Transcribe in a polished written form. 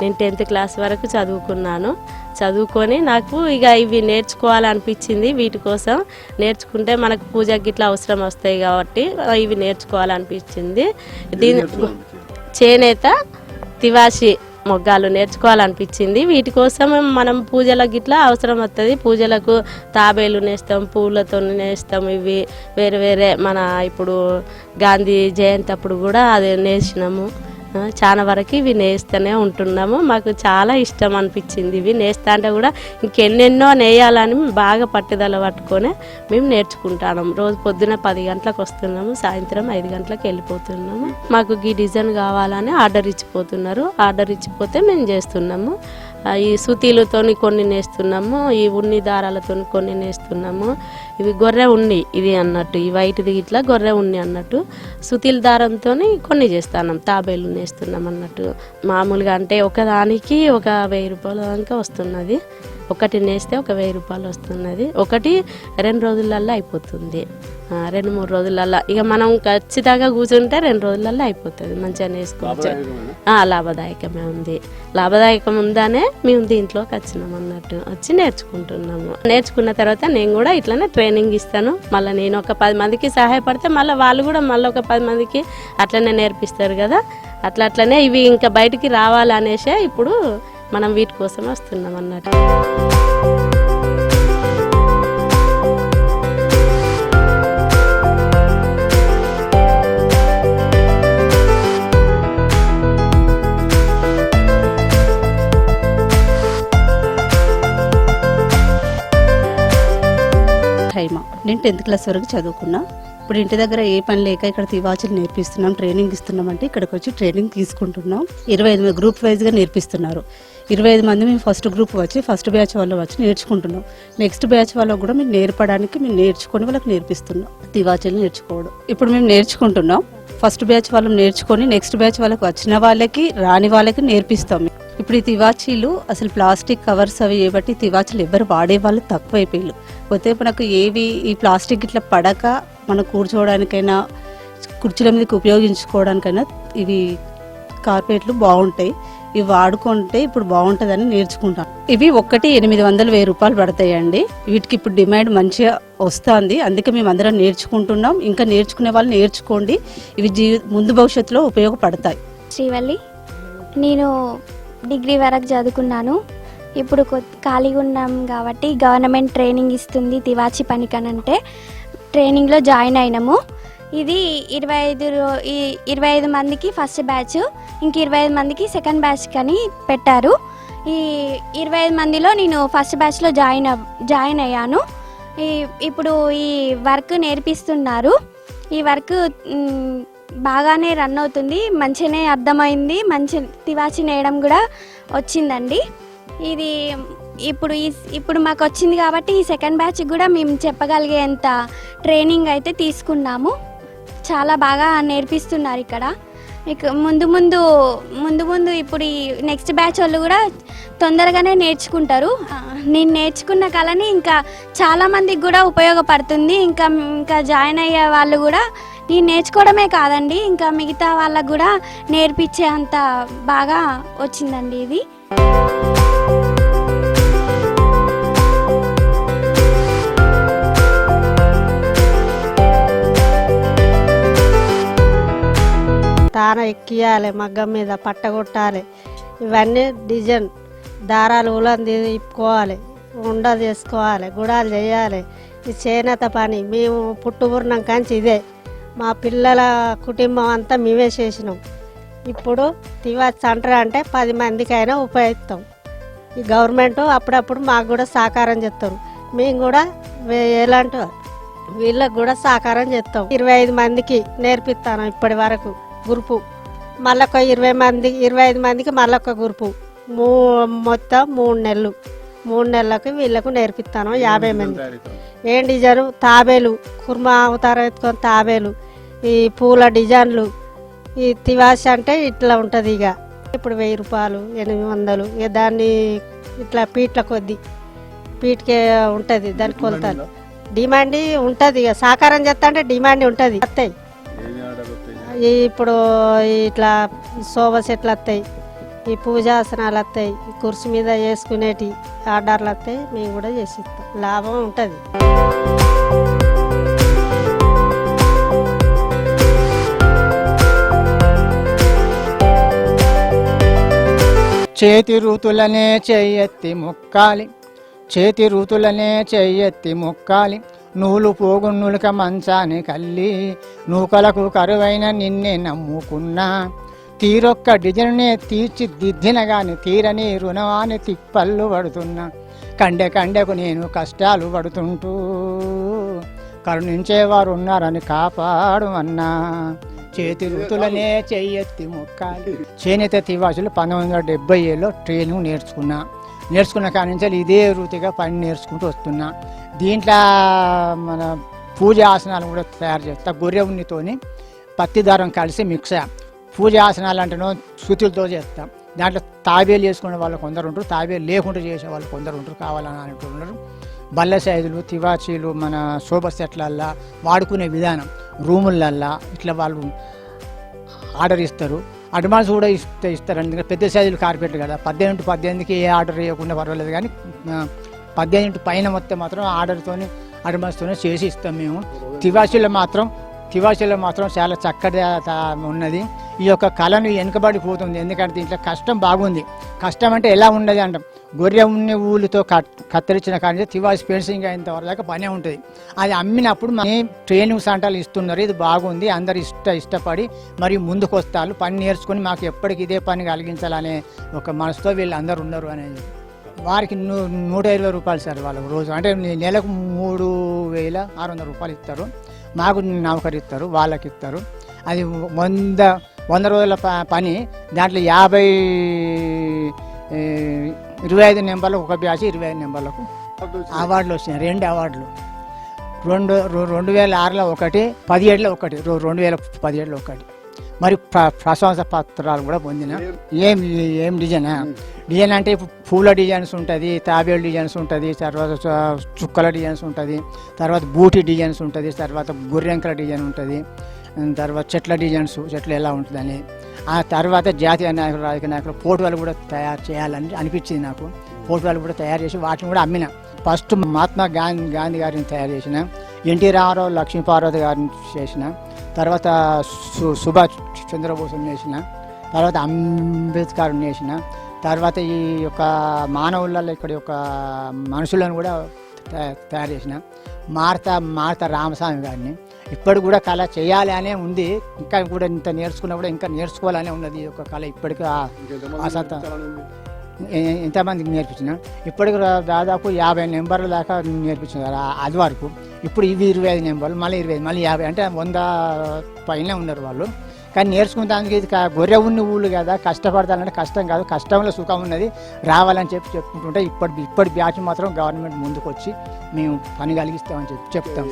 నేను 10th class వరకు చదువుకొని నాకు ఇక ఇవి నేర్చుకోవాలనిపించింది. వీటి కోసం నేర్చుకుంటే మనకు పూజకి ఇట్లా అవసరం వస్తాయి కాబట్టి ఇవి నేర్చుకోవాలనిపించింది. దీని చేనేత తివాసి మొగ్గాలు నేర్చుకోవాలనిపించింది. వీటి కోసం మనం పూజలకు ఇట్లా అవసరం వస్తుంది. పూజలకు తాబేలు నేస్తాం, పూలతో నేస్తాం. ఇవి వేరే వేరే మన ఇప్పుడు గాంధీ జయంతి అప్పుడు కూడా అది నేసినాము. చాలా వరకు ఇవి నేస్తూనే ఉంటున్నాము. మాకు చాలా ఇష్టం అనిపించింది. ఇవి నేస్తా అంటే కూడా ఇంకెన్నెన్నో నేయాలని బాగా పట్టుదల పట్టుకొని మేము నేర్చుకుంటాము. రోజు పొద్దున 10 గంటలకు వస్తున్నాము, సాయంత్రం 5 గంటలకు వెళ్ళిపోతున్నాము. మాకు ఈ డిజైన్ కావాలని ఆర్డర్ ఇచ్చిపోతున్నారు. ఆర్డర్ ఇచ్చిపోతే మేము చేస్తున్నాము. ఈ సుతీలతో కొన్ని నేస్తున్నాము, ఈ ఉన్ని దారాలతో కొన్ని నేస్తున్నాము. ఇవి గొర్రె ఉన్ని ఇది అన్నట్టు, ఈ వైట్ది ఇట్లా గొర్రె ఉన్ని అన్నట్టు. సుతీల దారంతో కొన్ని చేస్తున్నాం, తాబేలు నేస్తున్నాం అన్నట్టు. మామూలుగా అంటే ఒకదానికి ఒక 1000 రూపాయల దాకా వస్తున్నది. ఒకటి నేస్తే ఒక 1000 రూపాయలు వస్తున్నది. ఒకటి 2 రోజులల్లో అయిపోతుంది, 2-3 రోజులల్లో. ఇక మనం ఖచ్చితంగా కూర్చుంటే 2 రోజులల్లో అయిపోతుంది. మంచిగా నేసుకోవచ్చు. లాభదాయకమే ఉంది. లాభదాయకం ఉందనే మేము దీంట్లోకి వచ్చినాం అన్నట్టు, వచ్చి నేర్చుకుంటున్నాము. నేర్చుకున్న తర్వాత నేను కూడా ఇట్లనే ట్రైనింగ్ ఇస్తాను. మళ్ళీ నేను ఒక 10 మందికి సహాయపడితే మళ్ళీ వాళ్ళు కూడా మళ్ళీ ఒక 10 మందికి అట్లనే నేర్పిస్తారు కదా. అట్లనే ఇవి ఇంకా బయటికి రావాలనేసే ఇప్పుడు మనం వీటి కోసం వస్తున్నాం అన్నట్టు. నేను 10th క్లాస్ వరకు చదువుకున్నా. ఇప్పుడు ఇంటి దగ్గర ఏ పని లేక ఇక్కడ తివాచీలు నేర్పిస్తున్నాం, ట్రైనింగ్ ఇస్తున్నాం అంటే ఇక్కడికి వచ్చి ట్రైనింగ్ తీసుకుంటున్నాం. 25 గ్రూప్ వైజ్గా నేర్పిస్తున్నారు. 25 మంది మేము ఫస్ట్ గ్రూప్ వచ్చి ఫస్ట్ బ్యాచ్ వాళ్ళు వచ్చి నేర్చుకుంటున్నాం. నెక్స్ట్ బ్యాచ్ వాళ్ళకు కూడా మేము నేర్పడానికి మేము నేర్చుకొని వాళ్ళకి నేర్పిస్తున్నాం తివాచీలు నేర్చుకోవడం. ఇప్పుడు మేము నేర్చుకుంటున్నాం. ఫస్ట్ బ్యాచ్ వాళ్ళు నేర్చుకొని నెక్స్ట్ బ్యాచ్ వాళ్ళకి వచ్చిన వాళ్ళకి రాని వాళ్ళకి నేర్పిస్తాం. ఇప్పుడు ఈ తివాచీలు అసలు ప్లాస్టిక్ కవర్స్ అవి ఏబట్టి తివాచీలు ఎవరు వాడే వాళ్ళు తక్కువైపోయారు. పోతే మనకు ఏవి ఈ ప్లాస్టిక్ ఇట్లా పడక మనం కూర్చోవడానికైనా కుర్చీల మీదకి ఉపయోగించుకోవడానికైనా ఇవి కార్పెట్లు బాగుంటాయి. ఇవి వాడుకుంటే ఇప్పుడు బాగుంటుందని నేర్చుకుంటాం. ఇవి ఒక్కటి 800-1000 రూపాయలు పడతాయండి. వీటికి ఇప్పుడు డిమాండ్ మంచిగా వస్తుంది. అందుకే మేము అందరం నేర్చుకుంటున్నాం. ఇంకా నేర్చుకునే వాళ్ళు నేర్చుకోండి. ఇవి ముందు భవిష్యత్తులో ఉపయోగపడతాయి. శ్రీవల్లి, నేను డిగ్రీ వరకు చదువుకున్నాను. ఇప్పుడు ఖాళీగా ఉన్నాం కాబట్టి గవర్నమెంట్ ట్రైనింగ్ ఇస్తుంది తివాచి పనికనంటే ట్రైనింగ్లో జాయిన్ అయినాము. ఇది 25 మందికి ఫస్ట్ బ్యాచ్, ఇంక 25 మందికి సెకండ్ బ్యాచ్ కని పెట్టారు. ఈ 25 మందిలో నేను ఫస్ట్ బ్యాచ్లో జాయిన్ అయ్యాను. ఇప్పుడు ఈ వర్క్ నేర్పిస్తున్నారు. ఈ వర్క్ బాగానే రన్ అవుతుంది, మంచిగానే అర్థమైంది, మంచి తివాచి నేయడం కూడా వచ్చిందండి. ఇది ఇప్పుడు మాకు వచ్చింది కాబట్టి ఈ సెకండ్ బ్యాచ్ కూడా మేము చెప్పగలిగేంత ట్రైనింగ్ అయితే తీసుకున్నాము. చాలా బాగా నేర్పిస్తున్నారు ఇక్కడ. ఇక ముందు ముందు ఇప్పుడు ఈ నెక్స్ట్ బ్యాచ్ వాళ్ళు కూడా తొందరగానే నేర్చుకుంటారు. నేను నేర్చుకున్న కళని ఇంకా చాలామందికి కూడా ఉపయోగపడుతుంది. ఇంకా జాయిన్ అయ్యే వాళ్ళు కూడా నేను నేర్చుకోవడమే కాదండి, ఇంకా మిగతా వాళ్ళకు కూడా నేర్పించే అంత బాగా వచ్చిందండి ఇది. తాన ఎక్కియాలి, మగ్గం మీద పట్టగొట్టాలి. ఇవన్నీ డిజైన్ దారాలు ఉలంది ఇప్పుకోవాలి, ఉండ చేసుకోవాలి, గుడాలు చేయాలి. ఈ చేనేత పని మేము పుట్టుబుర్ణం కాంచి ఇదే. మా పిల్లల కుటుంబం అంతా మేమే చేసినాం. ఇప్పుడు తివాచి సెంటర్ అంటే 10 మందికైనా ఉపయోగిస్తాం. ఈ గవర్నమెంట్ అప్పుడప్పుడు మాకు కూడా సహకారం చేస్తారు. మేము కూడా ఎలాంటి వీళ్ళకి కూడా సహకారం చేస్తాం. 25 మందికి నేర్పిస్తాను ఇప్పటి వరకు గ్రూపు. మళ్ళీ ఒక 25 మందికి మళ్ళీ ఒక గ్రూపు. మొత్తం 3 నెలలు. 3 నెలలకు వీళ్ళకు నేర్పిస్తాను 50 మంది. ఏం డిజైను తాబేలు, కుర్మా అవతారం ఎత్తుకొని తాబేలు, ఈ పూల డిజైన్లు. ఈ తివాసి అంటే ఇట్లా ఉంటుంది. ఇక ఇప్పుడు 1000 రూపాయలు, 800. ఇక దాన్ని ఇట్లా పీట్ల కొద్ది పీట్కే ఉంటుంది. దాని కొలత డిమాండ్ ఉంటుంది. ఇక సహకారం చేస్తా అంటే డిమాండ్ ఉంటుంది. వస్తాయి ఇప్పుడు ఇట్లా సోఫా సెట్లు వస్తాయి, ఈ పూజాసనాలు వస్తాయి, ఈ కుర్చీ మీద చేసుకునేటి ఆర్డర్లు వస్తాయి, మేము కూడా చేసిస్తాం. లాభం ఉంటుంది. చేతి ఋతులనే చెయ్యెత్తి మొక్కాలి, చేతి ఋతులనే చెయ్యెత్తి మొక్కాలి, నూలు పోగు నులక మంచాని కల్లి, నూకలకు కరువైన నిన్నే నమ్ముకున్నా, తీరొక్క డిజైన్నే తీర్చిదిద్దిన గాని తీరని రుణవాని తిప్పళ్ళు పడుతున్నా, కండె కండెకు నేను కష్టాలు పడుతుంటూ కరుణించేవారు ఉన్నారని కాపాడు అన్నా. చేతి ఋతులనే చెయ్యెత్తి మొక్కాలి. చేనేత తివాసులు 1970లో ట్రైనింగ్ నేర్చుకున్న కాడి నుంచి ఇదే వృత్తిగా పని నేర్చుకుంటూ వస్తున్నా. దీంట్లో మన పూజ ఆసనాలు కూడా తయారు చేస్తా. గొర్రె ఉన్నితోని పత్తి దారం కలిసి మిక్స్. పూజ ఆసనాలు అంటేనో శృతులతో చేస్తాం. దాంట్లో తాబేలు చేసుకునే వాళ్ళు కొందరు ఉంటారు, తాబేలు లేకుండా చేసే వాళ్ళు కొందరు ఉంటారు, కావాలని అంటున్నారు. బల్ల సైజులు తివాచీలు మన శోభ సెట్లల్లా వాడుకునే విధానం, రూములల్లా ఇట్లా వాళ్ళు ఆర్డర్ ఇస్తారు. అడ్వాన్స్ కూడా ఇస్తారు. ఎందుకంటే పెద్ద సైజులు కార్పెట్లు కదా, 18x18కి ఏ ఆర్డర్ ఇవ్వకుండా పర్వాలేదు, కానీ 18 పైన మొత్తం మాత్రం ఆర్డర్తోని అడ్వాన్స్తోనే చేసి ఇస్తాం మేము. తివాచీలో మాత్రం చాలా చక్కటి ఉన్నది. ఈ యొక్క కళను వెనుకబడిపోతుంది, ఎందుకంటే దీంట్లో కష్టం బాగుంది. కష్టం అంటే ఎలా ఉండదు అంటాం, గొర్రె ఉన్ని ఊళ్ళతో కత్తిరించిన కానీ తివాసి ఫెన్సింగ్ అయిన వరకు పనే ఉంటుంది. అది అమ్మినప్పుడు మన ట్రైనింగ్ సెంటర్లు ఇస్తున్నారు, ఇది బాగుంది, అందరు ఇష్టపడి మరి ముందుకు వస్తారు, పని నేర్చుకుని మాకు ఎప్పటికి ఇదే పని కలిగించాలనే ఒక మనసుతో వీళ్ళు అందరు ఉన్నారు అనేది. వారికి 120 రూపాయలు సార్ వాళ్ళకు రోజు, అంటే నెలకు 3600 రూపాయలు ఇస్తారు. మాకు నౌకరు ఇస్తారు, వాళ్ళకి ఇస్తారు. అది 100 రోజుల పని. దాంట్లో 25 నెంబర్లకు ఒక బ్యాచ్, 25 నెంబర్లకు అవార్డులు వచ్చినాయి. 2 అవార్డులు, 2006లో ఒకటి, 17లో ఒకటి, 2017లో ఒకటి. మరి ప్రశంస పత్రాలు కూడా పొందిన. ఏం డిజైన్ అంటే పూల డిజైన్స్ ఉంటుంది, తాబేలు డిజైన్స్ ఉంటుంది, తర్వాత చుక్కల డిజైన్స్ ఉంటుంది, తర్వాత బూటీ డిజైన్స్ ఉంటుంది, తర్వాత గుర్రెంకల డిజైన్ ఉంటుంది, తర్వాత చెట్లు ఎలా ఉంటుందని. ఆ తర్వాత జాతీయ నాయకులు, రాజకీయ నాయకులు ఫోటోలు కూడా తయారు చేయాలని అనిపించింది నాకు. ఫోటోలు కూడా తయారు చేసి వాటిని కూడా అమ్మిన. ఫస్ట్ మహాత్మా గాంధీ గారిని తయారు చేసిన, ఎన్టీ రామారావు లక్ష్మీపార్వతి గారిని చేసిన, తర్వాత సుభాష్ చంద్రబోస్ని చేసిన, తర్వాత అంబేద్కర్ని చేసిన, తర్వాత ఈ యొక్క మానవులలో ఇక్కడ యొక్క మనుషులను కూడా తయారు చేసిన, మారత రామస్వామి గారిని. ఇప్పటి కూడా కళ చేయాలి అనే ఉంది, ఇంకా కూడా ఇంత నేర్చుకున్నా కూడా ఇంకా నేర్చుకోవాలనే ఉన్నది ఈ యొక్క కళ. ఇప్పటికీ ఆసక్త ఎంతమందికి నేర్పించిన, ఇప్పటికి దాదాపు 50 నెంబర్ల దాకా నేర్పించినారు అది వరకు. ఇప్పుడు ఇవి 25 నెంబర్లు, మళ్ళీ 25, మళ్ళీ 50, అంటే 100 పైన ఉన్నారు వాళ్ళు. కానీ నేర్చుకుంటానికి ఇది గొర్రె ఉన్ని ఊళ్ళు కదా, కష్టపడతానంటే కష్టం కాదు, కష్టంలో సుఖం ఉన్నది, రావాలని చెప్పుకుంటుంటే ఇప్పటి బ్యాచ్ మాత్రం గవర్నమెంట్ ముందుకు వచ్చి మేము పని కలిగిస్తామని చెప్తాం.